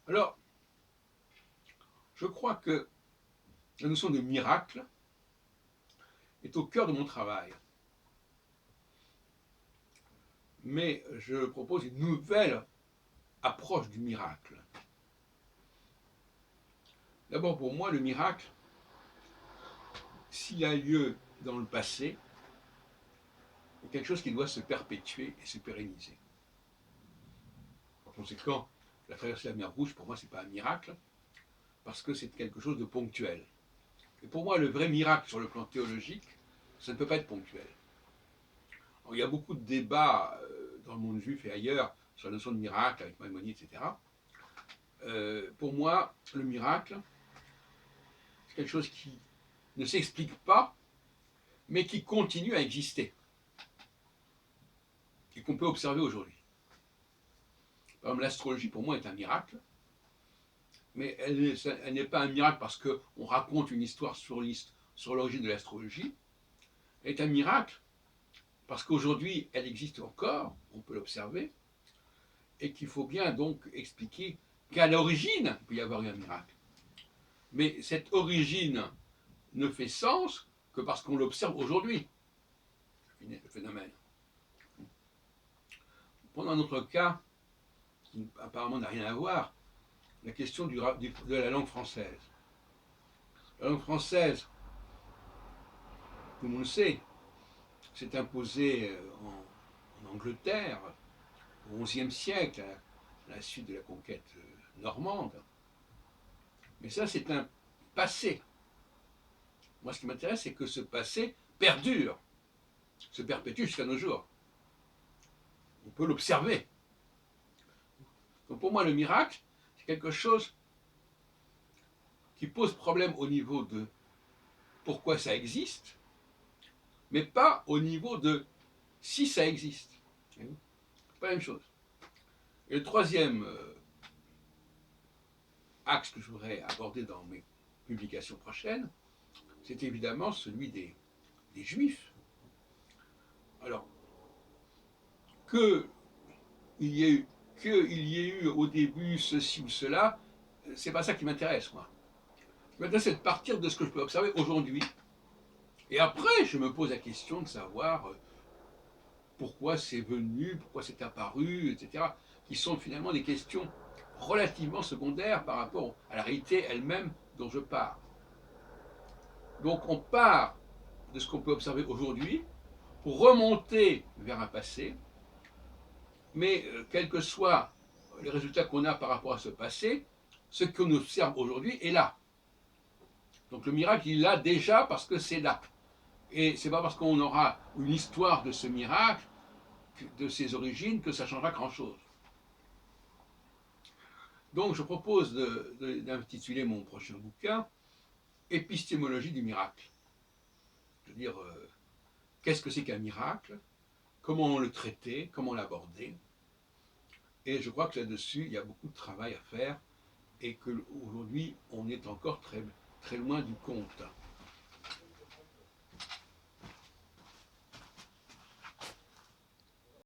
Alors, je crois que la notion de miracle est au cœur de mon travail. Mais je propose une nouvelle approche du miracle. D'abord, pour moi, le miracle, s'il a lieu dans le passé, est quelque chose qui doit se perpétuer et se pérenniser. Par conséquent, la traversée de la mer Rouge, pour moi, ce n'est pas un miracle, parce que c'est quelque chose de ponctuel. Et pour moi, le vrai miracle sur le plan théologique, ça ne peut pas être ponctuel. Alors, il y a beaucoup de débats dans le monde juif et ailleurs sur la notion de miracle, avec Maïmonide, etc. Pour moi, le miracle, c'est quelque chose qui ne s'explique pas, mais qui continue à exister et qu'on peut observer aujourd'hui. Par exemple, l'astrologie, pour moi, est un miracle, mais elle n'est pas un miracle parce qu'on raconte une histoire sur l'origine de l'astrologie. Elle est un miracle parce qu'aujourd'hui, elle existe encore, on peut l'observer, et qu'il faut bien donc expliquer qu'à l'origine, il peut y avoir eu un miracle. Mais cette origine ne fait sens que parce qu'on l'observe aujourd'hui, le phénomène. Prenons un autre cas, qui apparemment n'a rien à voir, la question de la langue française. La langue française, tout le monde le sait, s'est imposée en Angleterre au XIe siècle, à la suite de la conquête normande. Mais ça, c'est un passé. Moi, ce qui m'intéresse, c'est que ce passé perdure, se perpétue jusqu'à nos jours. On peut l'observer. Donc pour moi, le miracle, c'est quelque chose qui pose problème au niveau de pourquoi ça existe, mais pas au niveau de si ça existe. C'est pas la même chose. Et le troisième axe que je voudrais aborder dans mes publications prochaines, c'est évidemment celui des Juifs. Alors, qu'il y ait eu au début ceci ou cela, c'est pas ça qui m'intéresse, moi. Ce qui m'intéresse, c'est de partir de ce que je peux observer aujourd'hui. Et après, je me pose la question de savoir pourquoi c'est venu, pourquoi c'est apparu, etc. Qui sont finalement des questions relativement secondaires par rapport à la réalité elle-même dont je parle. Donc on part de ce qu'on peut observer aujourd'hui pour remonter vers un passé, mais quels que soient les résultats qu'on a par rapport à ce passé, ce qu'on observe aujourd'hui est là. Donc le miracle, il est là déjà parce que c'est là. Et c'est pas parce qu'on aura une histoire de ce miracle, de ses origines, que ça changera grand-chose. Donc je propose d'intituler mon prochain bouquin Épistémologie du miracle. C'est-à-dire, qu'est-ce que c'est qu'un miracle, comment le traiter, comment l'aborder. Et je crois que là-dessus, il y a beaucoup de travail à faire et qu'aujourd'hui, on est encore très, très loin du compte.